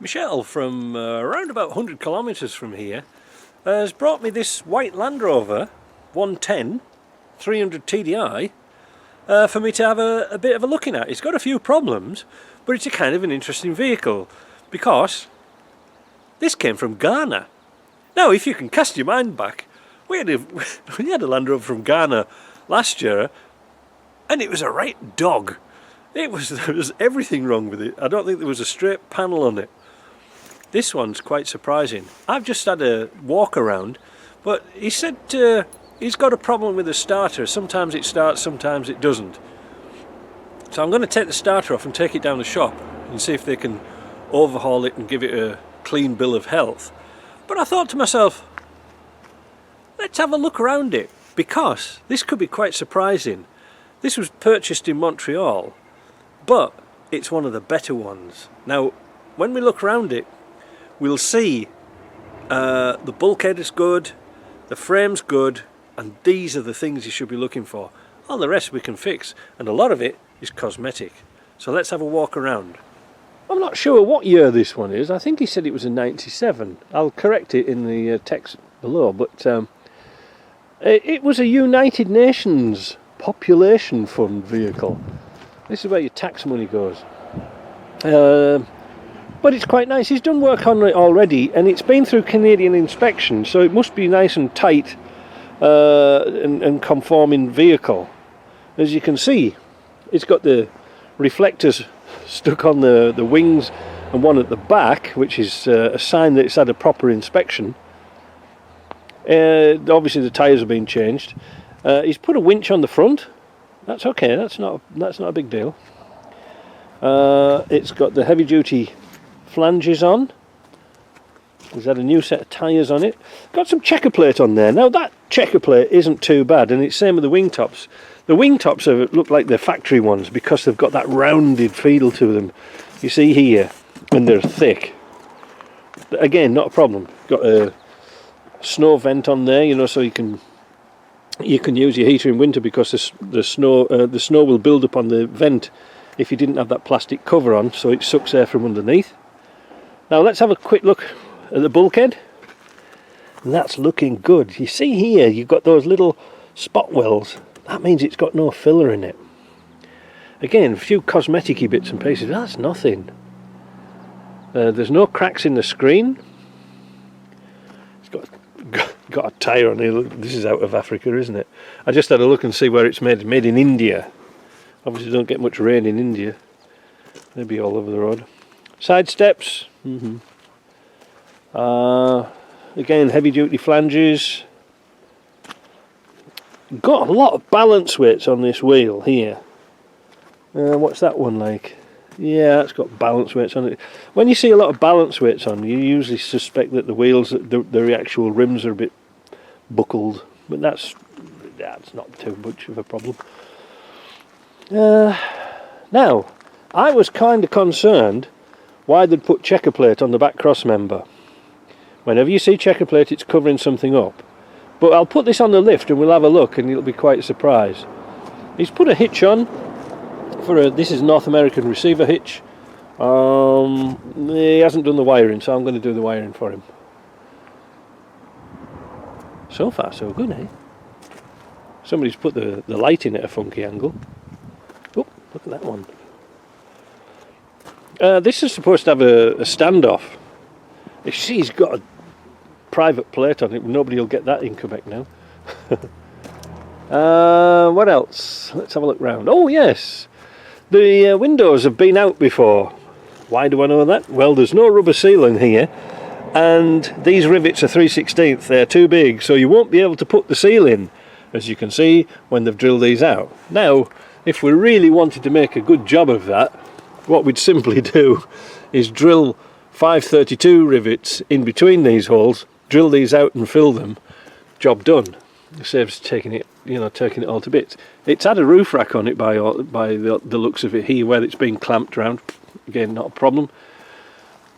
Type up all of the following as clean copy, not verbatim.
Michelle from around about 100 kilometres from here has brought me this white Land Rover 110 300 TDI for me to have a bit of a looking at. It's got a few problems, but it's a kind of an interesting vehicle because this came from Ghana. Now, if you can cast your mind back, we had a Land Rover from Ghana last year, and it was a right dog. There was everything wrong with it. I don't think there was a straight panel on it. This one's quite surprising. I've just had a walk around, but he said he's got a problem with the starter. Sometimes it starts, sometimes it doesn't. So I'm going to take the starter off and take it down the shop and see if they can overhaul it and give it a clean bill of health. But I thought to myself, let's have a look around it, because this could be quite surprising. This was purchased in Montreal, but it's one of the better ones. Now, when we look around it, we'll see the bulkhead is good, the frame's good, and these are the things you should be looking for. All the rest we can fix, and a lot of it is cosmetic. So let's have a walk around. I'm not sure what year this one is. I think he said it was a 97. I'll correct it in the text below, but it was a United Nations population fund vehicle. This is where your tax money goes. But it's quite nice. He's done work on it already, and it's been through Canadian inspection, so it must be nice and tight and conforming vehicle. As you can see, it's got the reflectors stuck on the wings and one at the back, which is a sign that it's had a proper inspection. Obviously the tyres have been changed. He's put a winch on the front. That's okay, that's not a big deal. It's got the heavy duty flanges on. He's had a new set of tyres on it. Got some checker plate on there. Now that checker plate isn't too bad, and it's same with the wing tops. The wing tops look like the factory ones because they've got that rounded feel to them. You see here, and they're thick. Again, not a problem. Got a snow vent on there, you know, so you can use your heater in winter because the snow will build up on the vent if you didn't have that plastic cover on, so it sucks air from underneath. Now let's have a quick look at the bulkhead, and that's looking good. You see here, you've got those little spot wells. That means it's got no filler in it. Again, a few cosmetic-y bits and pieces. That's nothing. There's no cracks in the screen. It's got a tyre on here. This is out of Africa, isn't it? I just had a look and see where it's made. Made in India. Obviously don't get much rain in India. They'll be all over the road. Side steps. Again, heavy duty flanges. Got a lot of balance weights on this wheel here. What's that one like? Yeah, that's got balance weights on it. When you see a lot of balance weights on, you usually suspect that the wheels, the actual rims are a bit buckled, but that's not too much of a problem. Now, I was kind of concerned why they'd put checker plate on the back cross member. Whenever you see checker plate, it's covering something up. But I'll put this on the lift and we'll have a look, and you'll be quite surprised. He's put a hitch on for this is North American receiver hitch. He hasn't done the wiring, so I'm going to do the wiring for him. So far so good, eh? Somebody's put the light in at a funky angle. Oh, look at that one. This is supposed to have a standoff. You see, he's got a private plate on it. Nobody will get that in Quebec now. What else? Let's have a look round. Oh yes, the windows have been out before. Why do I know that? Well, there's no rubber sealing here, and these rivets are 3/16. They're too big, so you won't be able to put the seal in, as you can see when they've drilled these out. Now, if we really wanted to make a good job of that, what we'd simply do is drill 532 rivets in between these holes, drill these out and fill them. Job done. It saves taking it all to bits. It's had a roof rack on it by the looks of it here, where it's been clamped around. Again, not a problem.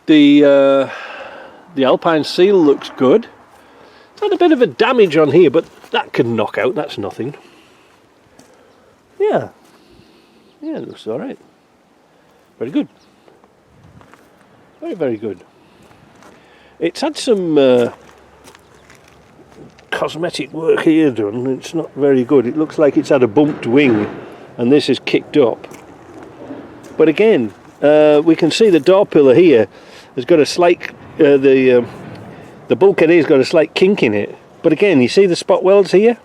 The Alpine seal looks good. It's had a bit of a damage on here, but that can knock out. That's nothing. Yeah, it looks all right. Very good. Very, very good. It's had some cosmetic work here done. It's not very good. It looks like it's had a bumped wing and this is kicked up. But again, we can see the door pillar here has got a slight, the bulkhead here's got a slight kink in it. But again, you see the spot welds here?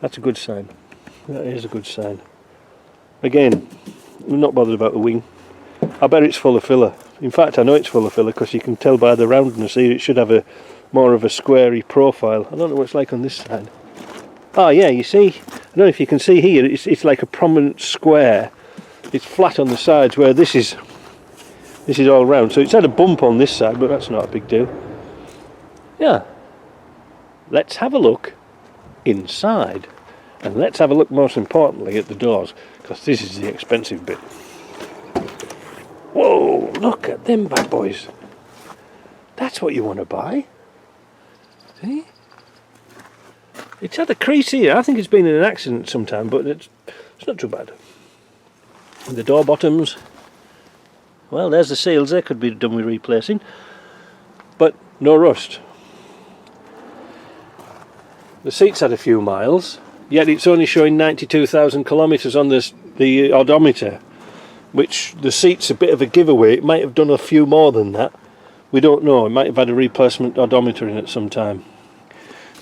That's a good sign. That is a good sign. Again, I'm not bothered about the wing. I bet it's full of filler. In fact, I know it's full of filler because you can tell by the roundness here it should have a more of a squarey profile. I don't know what it's like on this side. Oh yeah, you see, I don't know if you can see here, it's like a prominent square. It's flat on the sides where this is all round. So it's had a bump on this side, but that's not a big deal. Yeah. Let's have a look inside. And let's have a look most importantly at the doors, because this is the expensive bit. Whoa, look at them bad boys. That's what you want to buy. See? It's had a crease here. I think it's been in an accident sometime, but it's not too bad. And the door bottoms, well, there's the seals. They could be done with replacing, but no rust. The seat's had a few miles, yet it's only showing 92,000 kilometres on the odometer, which the seat's a bit of a giveaway. It might have done a few more than that. We don't know. It might have had a replacement odometer in at some time.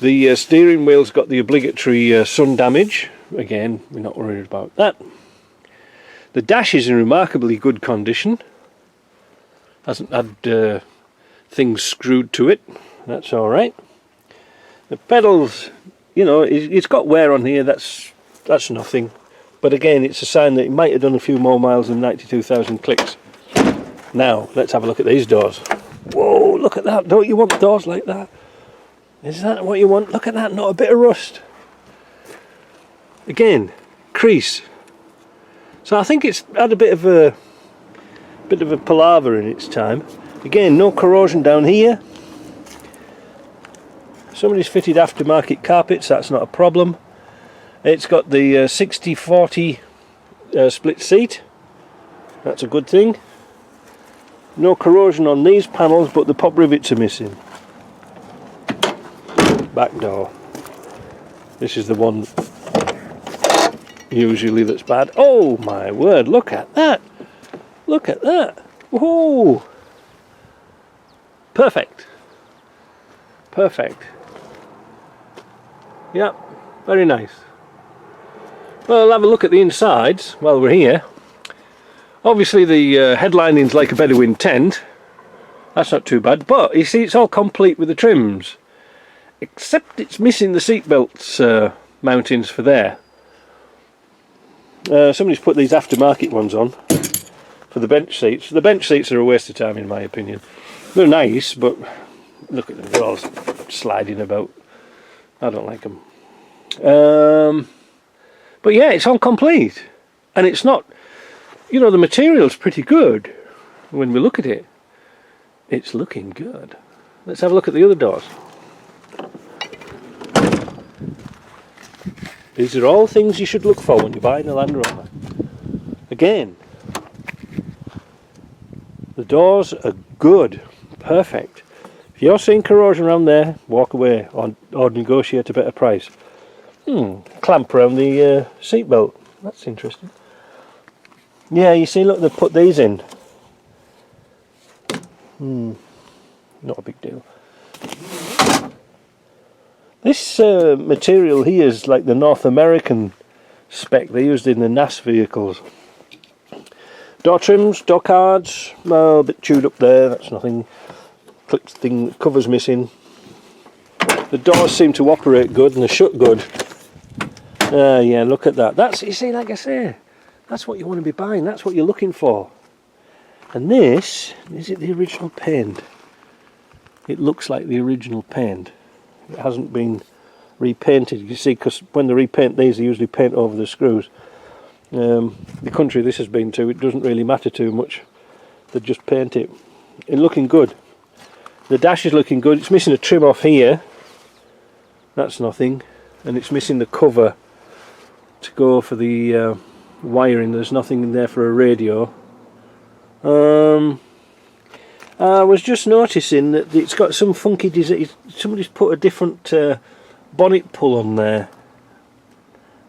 The steering wheel's got the obligatory sun damage. Again, we're not worried about that. The dash is in remarkably good condition. Hasn't had things screwed to it. That's all right. The pedals, you know, it's got wear on here. That's nothing. But again, it's a sign that it might have done a few more miles than 92,000 clicks. Now, let's have a look at these doors. Whoa, look at that. Don't you want doors like that? Is that what you want? Look at that, not a bit of rust. Again, crease. So I think it's had a bit of a palaver in its time. Again, no corrosion down here. Somebody's fitted aftermarket carpets, that's not a problem. It's got the 60-40 split seat. That's a good thing. No corrosion on these panels, but the pop rivets are missing. Back door. This is the one usually that's bad. Oh my word, look at that. Look at that. Whoa. Perfect. Perfect. Yep, very nice. Well, I'll have a look at the insides while we're here. Obviously the headlining's like a Bedouin tent. That's not too bad, but you see it's all complete with the trims. Except it's missing the seat belts mountings for there. Somebody's put these aftermarket ones on for the bench seats. The bench seats are a waste of time in my opinion. They're nice, but look at them, they're all sliding about. I don't like them. But yeah, it's all complete. And it's not, you know, the material's pretty good when we look at it. It's looking good. Let's have a look at the other doors. These are all things you should look for when you're buying a Land Rover. Again, the doors are good, perfect. If you're seeing corrosion around there, walk away or negotiate a better price. Clamp around the seat belt. That's interesting. Yeah, you see, look, they've put these in. Not a big deal. This material here is like the North American spec they used in the NAS vehicles. Door trims, door cards, well, a bit chewed up there, that's nothing. Clipped thing, cover's missing. The doors seem to operate good and they're shut good. Yeah, look at that. That's, you see, like I say, that's what you want to be buying, that's what you're looking for. And this, is it the original paint? It looks like the original paint. It hasn't been repainted, you see, because when they repaint these they usually paint over the screws. The country this has been to, it doesn't really matter too much. They just paint it. It's looking good. The dash is looking good. It's missing a trim off here. That's nothing. And it's missing the cover to go for the wiring. There's nothing in there for a radio. I was just noticing that it's got some funky design. Somebody's put a different bonnet pull on there.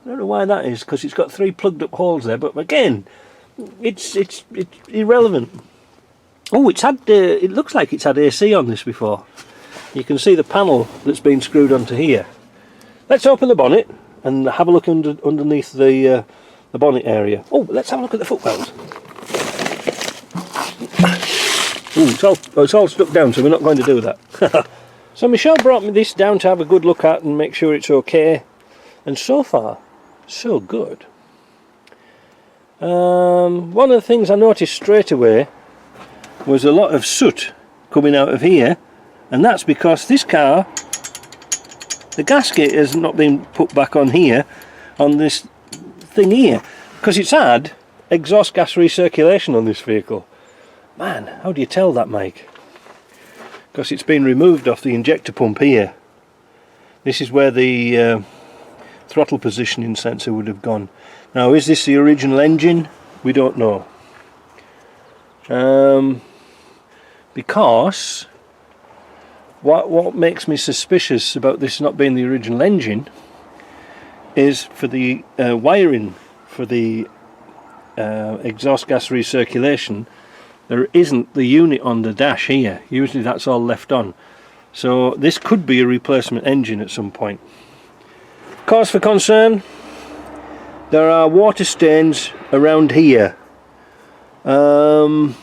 I don't know why that is, because it's got 3 plugged up holes there, but again, it's irrelevant. Oh, it's had, it looks like it's had AC on this before. You can see the panel that's been screwed onto here. Let's open the bonnet and have a look underneath the bonnet area. Oh, let's have a look at the footwells. Ooh, it's all stuck down, so we're not going to do that. So Michelle brought me this down to have a good look at and make sure it's okay. And so far, so good. One of the things I noticed straight away was a lot of soot coming out of here, and that's because this car, the gasket has not been put back on here, on this thing here, because it's had exhaust gas recirculation on this vehicle. Man, how do you tell that, Mike? Because it's been removed off the injector pump here. This is where the throttle positioning sensor would have gone. Now, is this the original engine? We don't know. Because what makes me suspicious about this not being the original engine is for the wiring for the exhaust gas recirculation. There isn't the unit on the dash here. Usually that's all left on. So this could be a replacement engine at some point. Cause for concern, there are water stains around here. But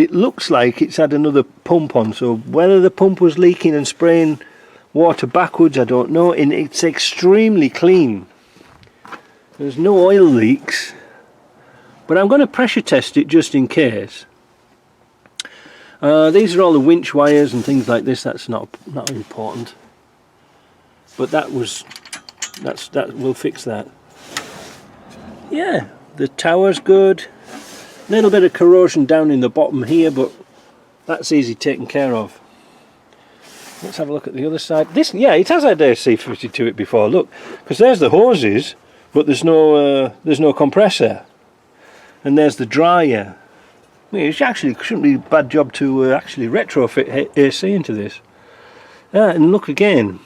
it looks like it's had another pump on, so whether the pump was leaking and spraying water backwards, I don't know. And it's extremely clean. There's no oil leaks. But I'm going to pressure test it just in case. These are all the winch wires and things like this. That's not important. But that we'll fix that. Yeah, the tower's good. A little bit of corrosion down in the bottom here, but that's easy taken care of. Let's have a look at the other side. This, yeah, it has had AC fitted to it before. Look, because there's the hoses, but there's no compressor. And there's the dryer. I mean, it actually shouldn't be a bad job to actually retrofit AC into this. And look again.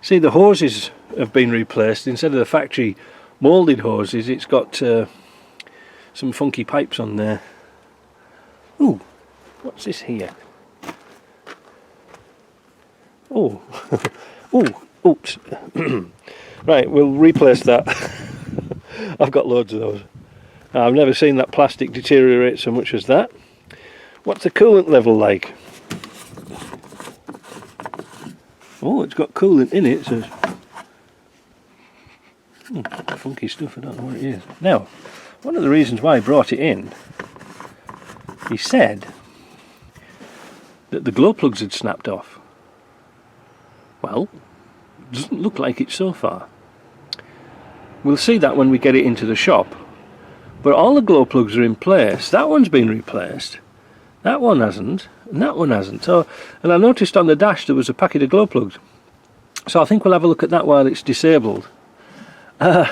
See, the hoses have been replaced. Instead of the factory moulded hoses, it's got some funky pipes on there. Ooh, what's this here? Oh, ooh, oops. Right, we'll replace that. I've got loads of those. I've never seen that plastic deteriorate so much as that. What's the coolant level like? Oh, it's got coolant in it. So funky stuff, I don't know what it is. Now, one of the reasons why I brought it in, he said that the glow plugs had snapped off. Well, doesn't look like it so far. We'll see that when we get it into the shop. But all the glow plugs are in place. That one's been replaced. That one hasn't. And that one hasn't. So, and I noticed on the dash there was a packet of glow plugs. So I think we'll have a look at that while it's disabled. The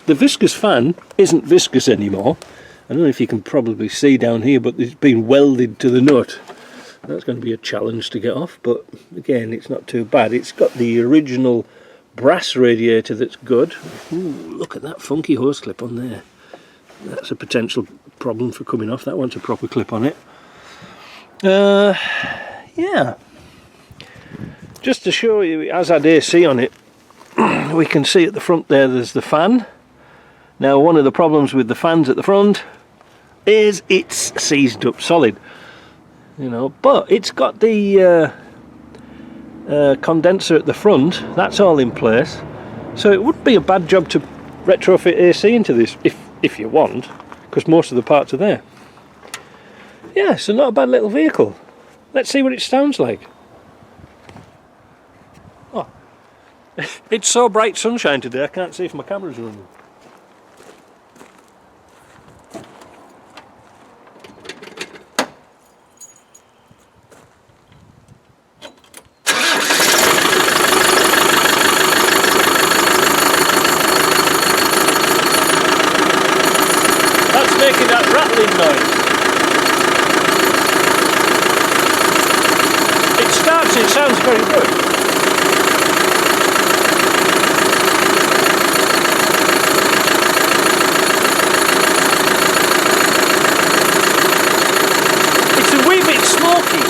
viscous fan isn't viscous anymore. I don't know if you can probably see down here, but it's been welded to the nut. That's going to be a challenge to get off, but again, it's not too bad. It's got the original brass radiator that's good. Ooh, look at that funky hose clip on there. That's a potential problem for coming off. That wants a proper clip on it. Yeah. Just to show you, it has had AC on it. We can see at the front there's the fan. Now, one of the problems with the fans at the front is it's seized up solid. You know, but it's got the condenser at the front. That's all in place. So it would be a bad job to retrofit AC into this if you want, because most of the parts are there. Yeah, so not a bad little vehicle. Let's see what it sounds like. Oh, it's so bright sunshine today I can't see if my camera's running. Making that rattling noise. it sounds very good. It's a wee bit smoky.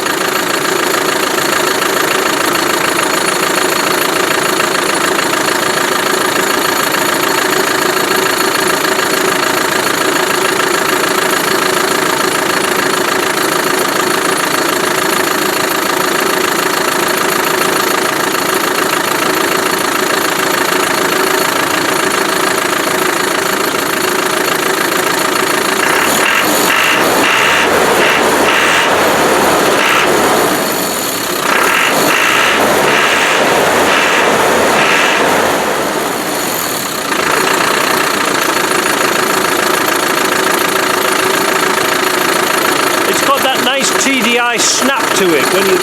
TDI snap to it when you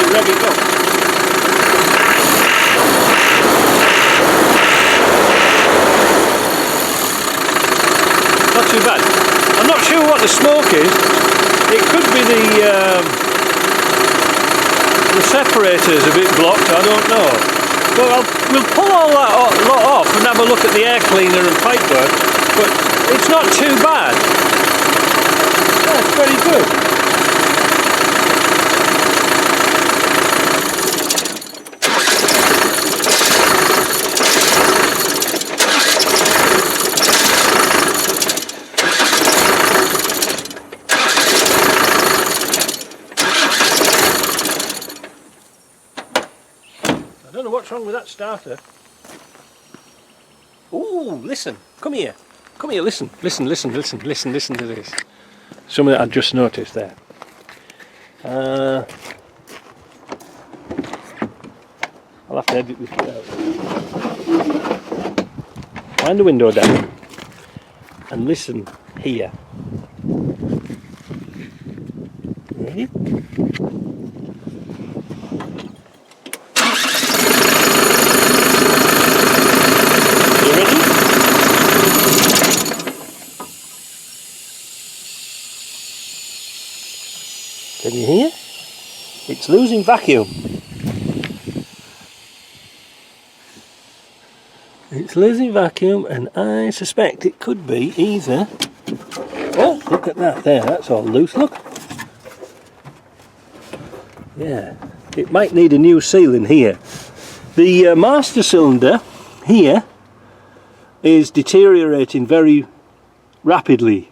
rev it up. Not too bad. I'm not sure what the smoke is. It could be the separator's a bit blocked, I don't know. But we'll pull all that lot off and have a look at the air cleaner and pipework, but it's not too bad. That's very good. I don't know what's wrong with that starter. Ooh, listen, come here, listen to this. Something that I just noticed there. I'll have to edit this out. Wind the window down and listen here. Ready? Can you hear? It's losing vacuum. It's losing vacuum, and I suspect it could be either... Oh, look at that there, that's all loose, look. Yeah, it might need a new seal in here. The master cylinder here is deteriorating very rapidly.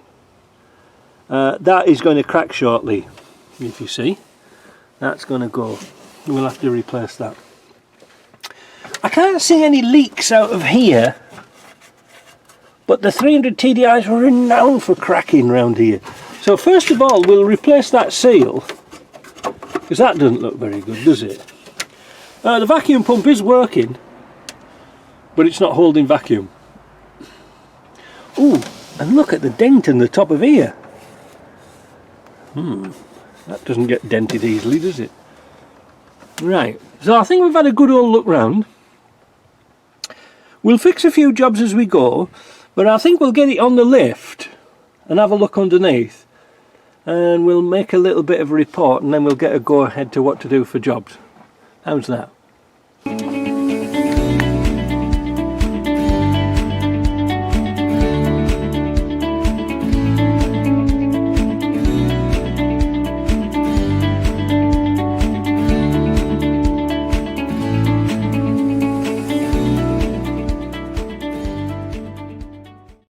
That is going to crack shortly. If you see, that's going to go. We'll have to replace that. I can't see any leaks out of here, but the 300 TDIs were renowned for cracking round here. So first of all, we'll replace that seal, because that doesn't look very good, does it? The vacuum pump is working, but it's not holding vacuum. Ooh, and look at the dent in the top of here. That doesn't get dented easily, does it? Right, so I think we've had a good old look round. We'll fix a few jobs as we go, but I think we'll get it on the lift and have a look underneath, and we'll make a little bit of a report, and then we'll get a go ahead to what to do for jobs. How's that?